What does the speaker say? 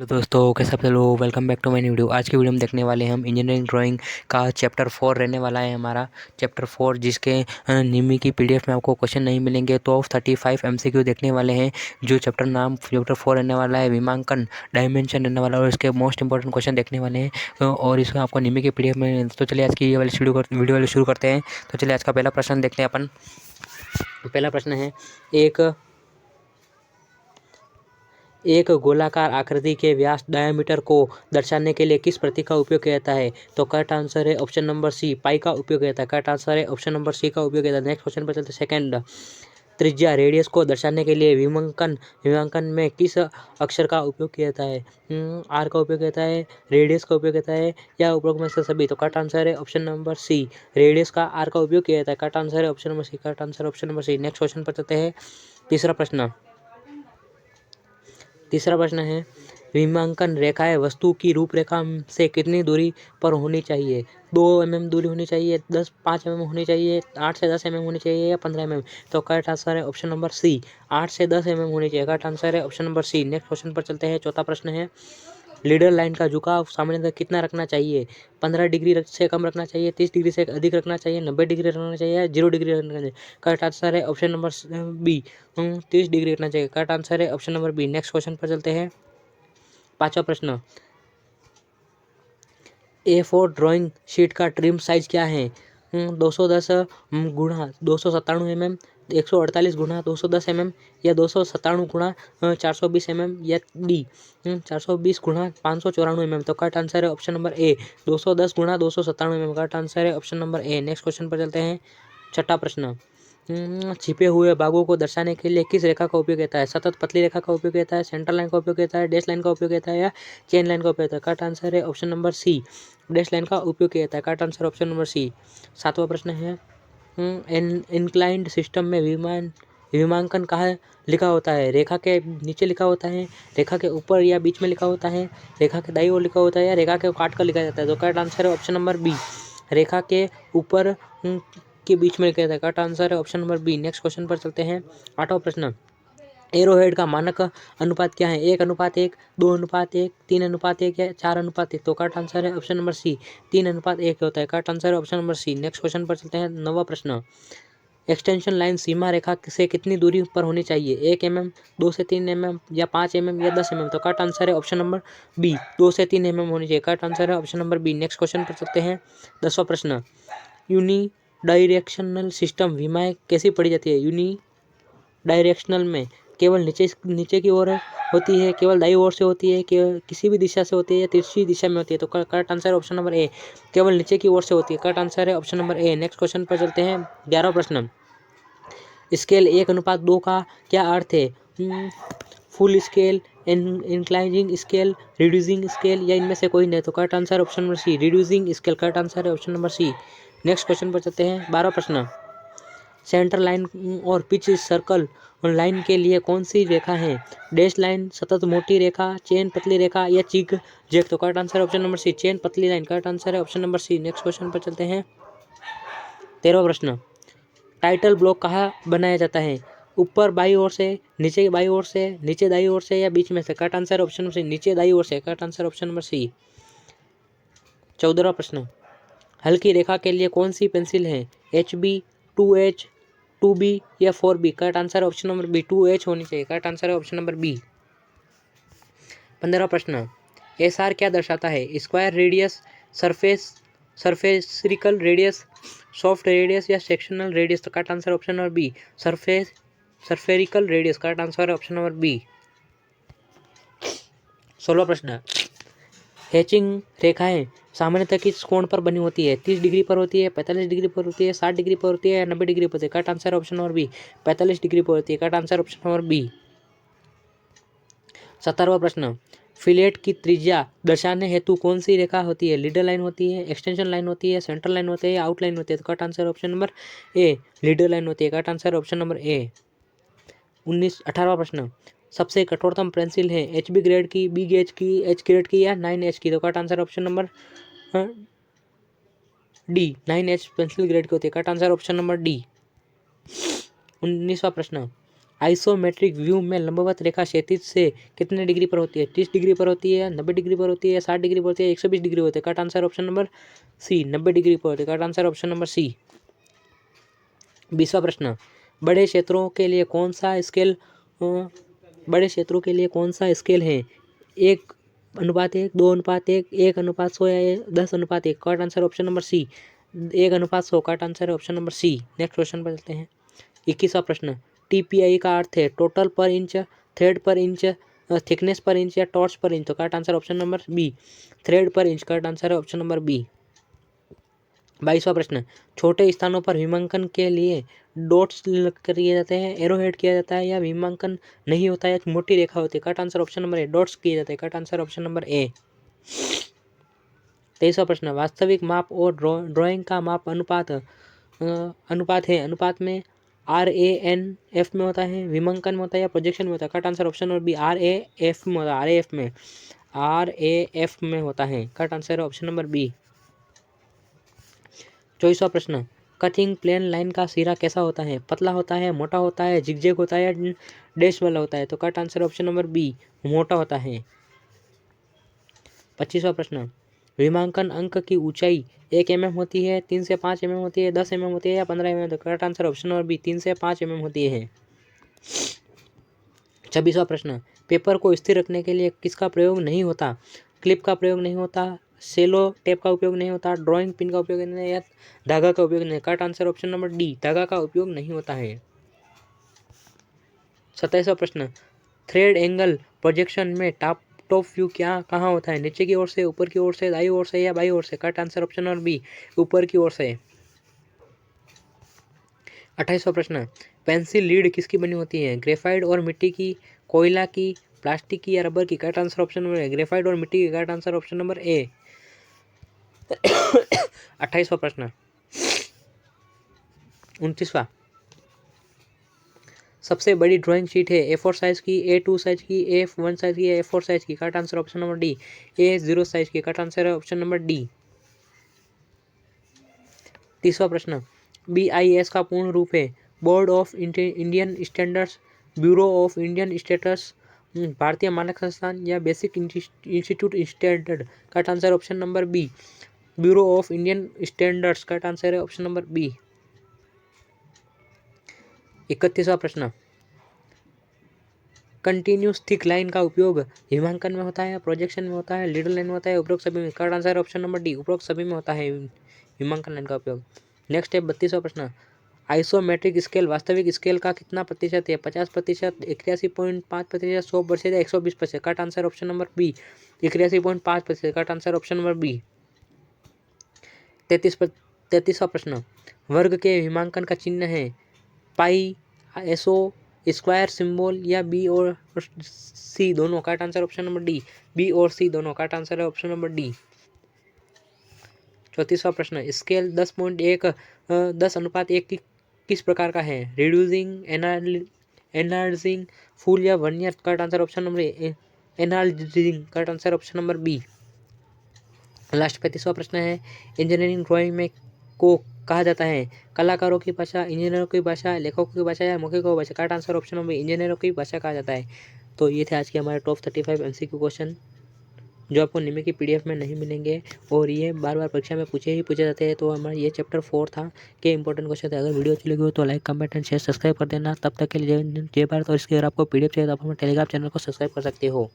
तो दोस्तों कैसे आप लोग, welcome back to my new video. आज की वीडियो में देखने वाले हैं हम इंजीनियरिंग ड्राइंग का चैप्टर 4 रहने वाला है हमारा चैप्टर 4, जिसके निमी की पीडीएफ में आपको क्वेश्चन नहीं मिलेंगे। तो 35 एमसीक्यू देखने वाले हैं। जो चैप्टर 4 रहने वाला है विमांकन डायमेंशन रहने वाला है, और इसके मोस्ट इंपॉर्टेंट क्वेश्चन देखने वाले हैं। और इसमें आपको निमी की पीडीएफ में। तो चलिए आज की ये वाली वीडियो वाली शुरू करते हैं। तो चलिए आज का पहला प्रश्न देखते हैं अपन। पहला प्रश्न है, एक गोलाकार आकृति के व्यास डायमीटर को दर्शाने के लिए किस प्रतीक का उपयोग किया जाता है? तो करेक्ट आंसर है ऑप्शन नंबर सी, पाई का उपयोग किया जाता है। करेक्ट आंसर है ऑप्शन नंबर सी का उपयोग किया जाता है। नेक्स्ट क्वेश्चन पर चलते हैं। सेकंड, त्रिज्या रेडियस को दर्शाने के लिए विमांकन में किस अक्षर का उपयोग किया जाता है? आर का उपयोग किया जाता है, रेडियस का उपयोग किया जाता है, या उपयोग में से सभी? तो करेक्ट आंसर है ऑप्शन नंबर सी, रेडियस का आर का उपयोग किया जाता है। करेक्ट आंसर है option number C. Correct answer option number C. Next question पर चलते हैं। तीसरा प्रश्न है, विमांकन रेखाएं वस्तु की रूपरेखा से कितनी दूरी पर होनी चाहिए? 2 mm दूरी होनी चाहिए, 5 mm होनी चाहिए, 8 से 10 mm होनी चाहिए, या 15 mm? तो करेक्ट आंसर है ऑप्शन नंबर सी, 8 से 10 mm होनी चाहिए। करेक्ट आंसर है option number C. Next question पर चलते हैं। चौथा प्रश्न है, लीडर लाइन का झुकाव सामान्यतः कितना रखना चाहिए? 15 डिग्री से कम रखना चाहिए, 30 डिग्री से अधिक रखना चाहिए, 90 डिग्री रखना चाहिए, या 0 डिग्री रखना चाहिए? करेक्ट आंसर है ऑप्शन नंबर बी, 30 डिग्री रखना चाहिए। करेक्ट आंसर है option number B. Next question पर चलते हैं। पांचवा प्रश्न, A4 ड्राइंग शीट का ट्रिम साइज क्या है? 210 गुणा 297 mm, 148 गुणा 210 mm, या 297 गुणा 420 mm, या डी 420 गुणा 594 mm? तो करेक्ट आंसर है ऑप्शन नंबर ए, 210 गुणा 297 mm। करेक्ट आंसर है ऑप्शन नंबर ए। नेक्स्ट क्वेश्चन पर चलते हैं। छठा प्रश्न, छिपे हुए भागों को दर्शाने के लिए किस रेखा का उपयोग होता है? सतत पतली रेखा का उपयोग होता है, सेंटर लाइन का उपयोग होता है, डैश लाइन का उपयोग होता है, या चेन लाइन का उपयोग होता है? करेक्ट आंसर है option number C, dash line का उपयोग किया जाता है। Correct answer option number C. सातवां प्रश्न है, इंक्लाइंड सिस्टम में विमांकन कहाँ लिखा होता है? रेखा के नीचे लिखा होता है, रेखा के ऊपर या बीच में लिखा होता है, रेखा के दाईं ओर लिखा होता है, या रेखा के काट कर लिखा जाता है? तो करेक्ट आंसर है ऑप्शन नंबर बी, रेखा के ऊपर के बीच में लिखा जाता है। करेक्ट आंसर है option number B. Next question पर चलते हैं। आठवां प्रश्न, एरोहेड का मानक अनुपात क्या है? 1:1, 2:1, 3:1, या 4:1? तो करेक्ट आंसर है ऑप्शन नंबर सी, 3:1 होता है। करेक्ट आंसर है option number C. Next question पर चलते हैं। नौवां प्रश्न, एक्सटेंशन लाइन सीमा रेखा से कितनी दूरी पर होनी चाहिए? 1 mm, 2 से 3 mm, या 5 mm, या 10 mm? तो करेक्ट आंसर है ऑप्शन नंबर बी, 2 से 3 mm होनी चाहिए। करेक्ट आंसर है option number B. Next question पर चलते हैं। 10वां प्रश्न, यूनी डायरेक्शनल सिस्टम विमाएं कैसी पढ़ी जाती है? यूनी डायरेक्शनल में केवल नीचे की ओर होती है, केवल दाईं ओर से होती है, केवल किसी भी दिशा से होती है, या तिरछी दिशा में होती है? तो करेक्ट आंसर है ऑप्शन नंबर ए, केवल नीचे की ओर से होती है। करेक्ट आंसर है ऑप्शन नंबर ए। नेक्स्ट क्वेश्चन पर चलते हैं। 11वां प्रश्न, स्केल 1:2 का क्या अर्थ है? Full scale, enlarging scale, reducing scale, या इनमें से कोई नहीं? तो correct answer option number C, reducing scale. Correct answer है option number C. Next question पर चलते हैं। 12वां प्रश्न, सेंटर लाइन और पिच सर्कल लाइन के लिए कौन सी रेखा है? डैश लाइन, सतत मोटी रेखा, चेन पतली रेखा, या चिग जेक? तो करेक्ट आंसर है ऑप्शन नंबर सी, चेन पतली लाइन। करेक्ट आंसर है option number C. Next question पर चलते हैं। 13वां प्रश्न, टाइटल ब्लॉक कहाँ बनाया जाता है? ऊपर बाई ओर से, नीचे बाई ओर से, नीचे दाई ओर से, या बीच में से? Correct answer option number C, नीचे दाई ओर से। Correct answer option number C. 14वां प्रश्न, हल्की रेखा के लिए कौन सी पेंसिल है? HB, 2H, 2B, या 4B? करेक्ट आंसर है ऑप्शन नंबर बी, 2H होनी चाहिए। करेक्ट आंसर है ऑप्शन नंबर बी। 15वां प्रश्न, SR क्या दर्शाता है? Square radius, spherical radius, soft radius, या सेक्शनल रेडियस? तो correct answer option number B, spherical radius. Correct answer है ऑप्शन नंबर बी। 16वां प्रश्न, हैचिंग रेखाएं सामान्यतः किस कोण पर बनी होती है? 30 डिग्री पर होती है, 45 डिग्री पर होती है, 60 डिग्री पर होती है, या 90 डिग्री पर होती है? Correct answer option number B, 45 degree पर होती है। Correct answer option number B. 17वां प्रश्न, फिलेट की त्रिज्या दर्शाने हेतु कौन सी रेखा होती है? लीडर लाइन होती है, एक्सटेंशन लाइन होती है, सेंटर लाइन होती है, या आउटलाइन होती है? तो correct answer option number A, leader line होती है। Correct answer option number A. 18वां प्रश्न, सबसे कठोरतम पेंसिल है? HB ग्रेड की, B गेज की, H ग्रेड की, या 9H की? तो correct answer option number D, 9H pencil grade की होती है। Correct answer option number D. 19वां प्रश्न, आइसोमेट्रिक व्यू में लंबवत रेखा क्षैतिज से कितने डिग्री पर होती है? 30 डिग्री पर होती है, 90 डिग्री पर होती है, 60 डिग्री पर होती है, 120 डिग्री होती है। Correct answer option number C, 90 degree पर होती है। Correct answer option number C. 20वां प्रश्न, बड़े क्षेत्रों के लिए कौन सा स्केल बड़े क्षेत्रों के लिए कौन सा स्केल है? 1:1, 2:1, 1:100 या 10:1? Correct answer option number C, 1:100। Correct answer है option number C. Next question पर चलते हैं। 21वां प्रश्न, TPI का अर्थ है total per inch, thread per inch, thickness per inch या टॉर्च पर इंच? तो correct answer option number B, thread per inch. Correct answer है ऑप्शन नंबर बी। 22वां प्रश्न, छोटे स्थानों पर विमांकन के लिए डॉट्स किए जाते हैं, एरोहेड किया जाता है या विमांकन नहीं होता है, मोटी रेखा होती है? Correct answer option number A, dots किए जाते हैं। Correct answer option number A. 23वां प्रश्न, वास्तविक माप और ड्राइंग का माप अनुपात है, अनुपात में RANF में होता है, विमांकन में होता है या प्रोजेक्शन में होता है? Correct answer option number B, RAF में होता है, RAF में होता है। करेक्ट आंसर है ऑप्शन नंबर बी। 24वां प्रश्न, कटिंग प्लेन लाइन का सिरा कैसा होता है? पतला होता है, मोटा होता है, जिगजैग होता है या डैश वाला होता है? तो correct answer option number B, मोटा होता है। 25वां प्रश्न, विमांकन अंक की ऊंचाई 1 mm होती है, 3 से 5 mm होती है, 10 mm होती है या 15 mm? तो correct answer option number B, 3 से 5 mm होती है। 26वां प्रश्न, पेपर को स्थिर रखने के लिए किसका प्रयोग नहीं होता? क्लिप का प्रयोग नहीं होता, सेलो टेप का उपयोग नहीं होता, ड्राइंग पिन का उपयोग नहीं या धागा का उपयोग नहीं? Correct answer option number D, धागा का उपयोग नहीं होता है। 27वां प्रश्न, थ्रेड एंगल प्रोजेक्शन में टॉप व्यू कहाँ होता है? नीचे की ओर से, ऊपर की ओर से, दाईं ओर से या बाईं ओर से? Correct answer option number B, ऊपर की ओर से। 28वां प्रश्न, पेंसिल लीड किसकी बनी होती है? ग्रेफाइट और मिट्टी की, कोयला की, प्लास्टिक की या रबर की? Correct answer option number A, graphite और मिट्टी की। Correct answer option number A. 28वां प्रश्न। 29वां, सबसे बड़ी ड्राइंग शीट है A4 साइज की, A2 साइज की, A1 साइज की या A4 साइज की? Correct answer option number D, A0 size की। करेक्ट आंसर है ऑप्शन नंबर डी। 30वां प्रश्न, BIS का पूर्ण रूप है? Board of Indian standards, bureau of Indian standards, भारतीय मानक संस्थान या basic institute standard? Correct answer option number B, bureau of Indian standards. Correct answer है ऑप्शन नंबर बी। 31वां प्रश्न, कंटिन्यूस थिक लाइन का उपयोग हिमांकन में होता है, प्रोजेक्शन में होता है, लीडर लाइन में होता है, उपरोक्त सभी में? Correct answer option number D, उपरोक्त सभी में होता है हिमांकन लाइन का उपयोग। नेक्स्ट है 32वां प्रश्न, आइसोमेट्रिक स्केल वास्तविक स्केल का कितना प्रतिशत है? 50%, 81.5%, 100% या 120%? Correct answer option number B, 81.5%। Correct answer option number B. 33वां प्रश्न, वर्ग के हिमांकन का चिन्ह है पाई, SO, स्क्वायर सिंबल या बी और सी दोनों? Correct answer option number D, B और सी दोनों। करेक्ट आंसर है ऑप्शन नंबर डी। 34वां प्रश्न, स्केल 10:1 किस प्रकार का है? रिड्यूसिंग, एनलार्जिंग, फुल या vernier? Correct answer option number A, enlarging. Correct answer option number B. Last 35वां प्रश्न है, इंजीनियरिंग ड्राइंग में को कहा जाता है कलाकारों की भाषा, इंजीनियरों की भाषा, लेखकों की भाषा या मौखिकों की भाषा? करेक्ट आंसर ऑप्शन नंबर इंजीनियरों की भाषा कहा जाता है। तो ये थे आज के हमारे टॉप 35 MCQ क्वेश्चन जो आपको निमे की PDF में नहीं मिलेंगे और ये बार बार परीक्षा में पूछे जाते हैं। तो हमारा ये चैप्टर 4 था कि इंपॉर्टेंट क्वेश्चन थे। अगर वीडियो अच्छी लगी हो तो like, comment and share, subscribe कर देना। तब तक के लिए जय भारत। और इसके अगर आपको PDF चाहिए तो आप हमारे टेलीग्राम चैनल को सब्सक्राइब कर सकते हो।